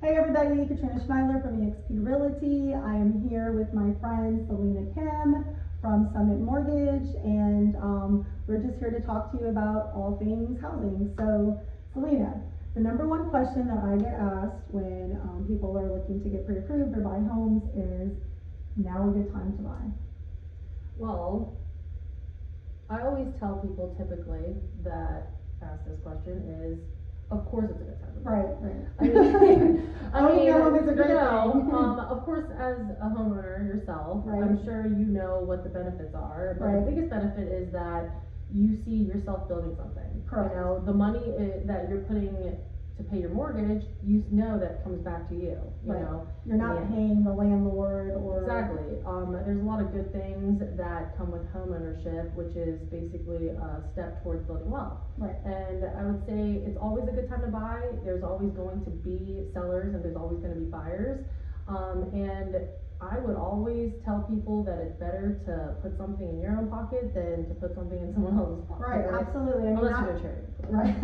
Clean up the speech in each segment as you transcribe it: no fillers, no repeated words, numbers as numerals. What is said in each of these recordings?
Hey everybody, Katrina Schmeiler from eXp Realty. I am here with my friend Selena Kim from Summit Mortgage, and we're just here to talk to you about all things housing. So, Selena, the number one question that I get asked when people are looking to get pre-approved or buy homes is, now a good time to buy? Well, I always tell people typically that ask this question is, of course it's a good time to buy. Right. I mean, It's a great thing. of course, as a homeowner yourself, Right. I'm sure you know what the benefits are, but Right. the biggest benefit is that you see yourself building something. Correct. You know, the money that you're putting to pay your mortgage, you know that comes back to you. You Right. know, You're not paying the landlord or... Exactly. There's a lot of good things that come with home ownership, which is basically a step towards building wealth. Right. And I would say it's always a good time to buy. There's always going to be sellers and there's always going to be buyers. And I would always tell people that it's better to put something in your own pocket than to put something in someone else's pocket. Right, absolutely. I mean, unless you're a charity. Right.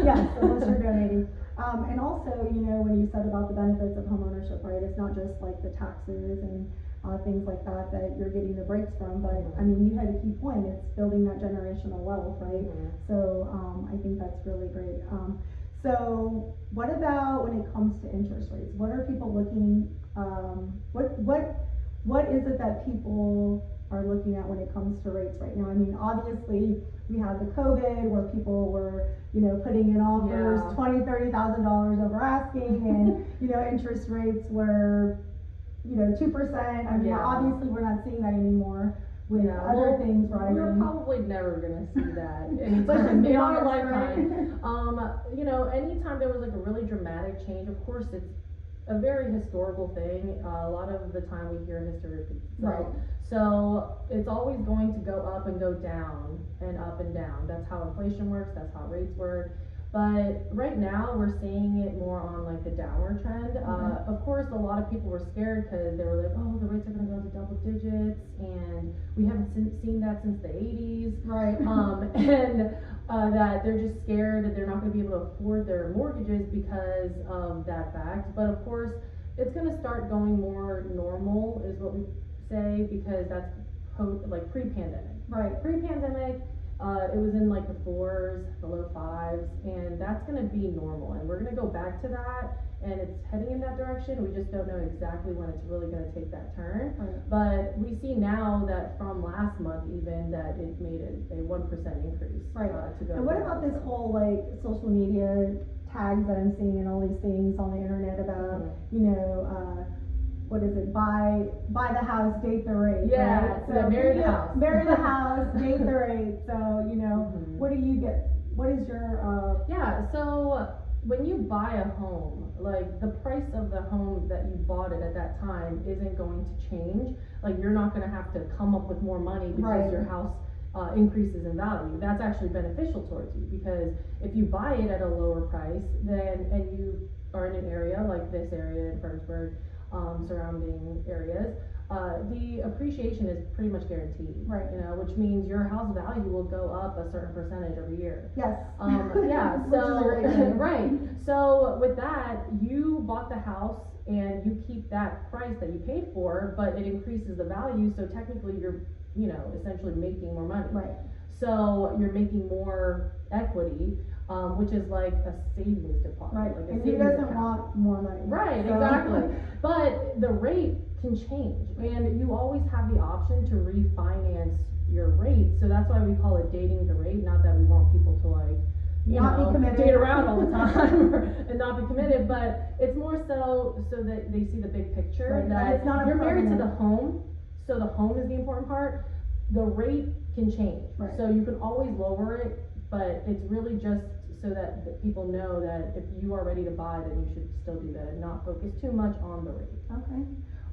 Yes, unless you're donating. And also, you know, when you said about the benefits of homeownership, right, it's not just like the taxes and things like that you're getting the breaks from, but I mean, you had a key point, it's building that generational wealth, right? So I think that's really great. So what about when it comes to interest rates? What are people looking, what is it that people are looking at when it comes to rates right now? I mean, obviously we had the COVID where people were, you know, putting in offers $20,000-$30,000 over asking, and you know, interest rates were, you know, 2%. I mean, obviously we're not seeing that anymore with other things rising. We're probably never gonna see that anytime beyond a lifetime. You know, anytime there was like a really dramatic change, of course it's a very historical thing. A lot of the time we hear history repeats itself. Right. So it's always going to go up and go down and up and down. That's how inflation works, that's how rates work. But right now we're seeing it more on like the downward trend. Of course, a lot of people were scared because they were like, oh, the rates are going to go to double digits, and we haven't seen that since the 80s. Right. And that they're just scared that they're not going to be able to afford their mortgages because of that fact. But of course, it's going to start going more normal, is what we say, because that's like pre-pandemic. Right. Pre-pandemic, it was in like the 4s, the low 5s, and that's going to be normal, and we're going to go back to that, and it's heading in that direction. We just don't know exactly when it's really going to take that turn. Right. But we see now that from last month even that it made a 1% increase. Right. To go. And what about this whole like social media tags that I'm seeing and all these things on the internet about, you know, what is it? Buy the house, date the rate. Yeah, right? so marry the house. Marry the house, date the rate. So, you know, what do you get? What is your so when you buy a home, like the price of the home that you bought it at that time isn't going to change. Like you're not going to have to come up with more money because your house increases in value. That's actually beneficial towards you, because if you buy it at a lower price, then and you are in an area like this area in Fredericksburg, surrounding areas, the appreciation is pretty much guaranteed. Right. You know, which means your house value will go up a certain percentage every year. Yes. So right. So with that, you bought the house and you keep that price that you paid for, but it increases the value. So technically, you're, you know, essentially making more money. Right. So you're making more equity, which is like a savings deposit. Right. Like a and savings who doesn't account. want more money? Right, So. exactly. But the rate can change, and you always have the option to refinance your rate. So that's why we call it dating the rate. Not that we want people to like, you know, date around all the time and not be committed, but it's more so that they see the big picture, that it's not you're married to the home, so the home is the important part. The rate can change, so you can always lower it, but it's really just so that people know that if you are ready to buy, then you should still do that and not focus too much on the rate. Okay.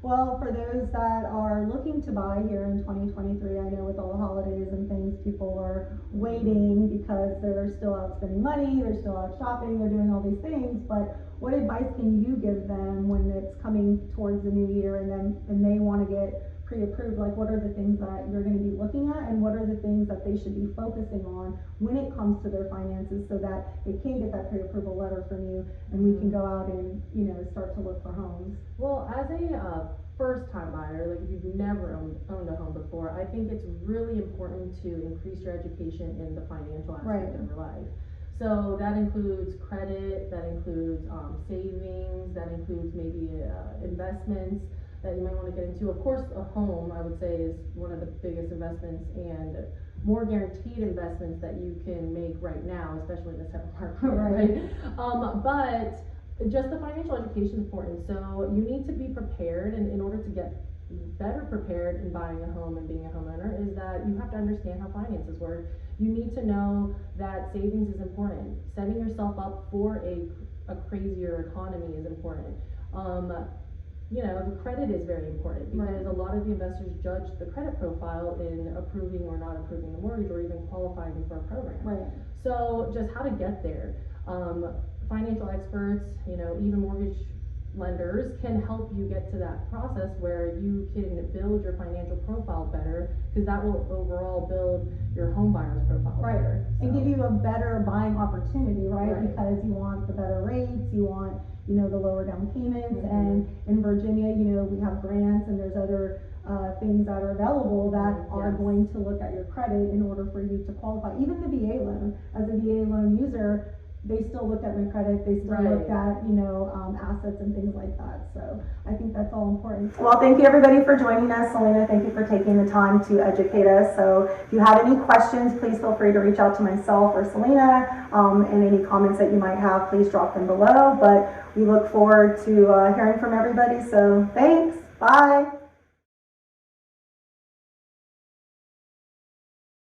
Well, for those that are looking to buy here in 2023, I know with all the holidays and things, people are waiting because they're still out spending money, they're still out shopping, they're doing all these things, but what advice can you give them when it's coming towards the new year and they want to get pre-approved, like what are the things that you're gonna be looking at and what are the things that they should be focusing on when it comes to their finances, so that they can get that pre-approval letter from you and we can go out and, you know, start to look for homes. Well, as a first-time buyer, like if you've never owned a home before, I think it's really important to increase your education in the financial aspect of your life. So that includes credit, that includes savings, that includes maybe investments that you might want to get into. Of course, a home, I would say, is one of the biggest investments and more guaranteed investments that you can make right now, especially in this type of market, right? But just the financial education is important. So you need to be prepared, and in order to get better prepared in buying a home and being a homeowner, is that you have to understand how finances work. You need to know that savings is important. Setting yourself up for a crazier economy is important. You know, the credit is very important because a lot of the investors judge the credit profile in approving or not approving the mortgage or even qualifying for a program. So just how to get there. Financial experts, you know, even mortgage lenders can help you get to that process where you can build your financial profile better, because that will overall build your home buyer's profile better. And give you a better buying opportunity, because you want the better rates, you want, you know, the lower down payments, and in Virginia, you know, we have grants and there's other things that are available that are going to look at your credit in order for you to qualify. Even the VA loan, as a VA loan user, they still look at my credit, they still look at, you know, assets and things like that. So I think that's all important. Well, thank you everybody for joining us. Selena, thank you for taking the time to educate us. So if you have any questions, please feel free to reach out to myself or Selena, and any comments that you might have, please drop them below. But we look forward to hearing from everybody. So thanks, bye.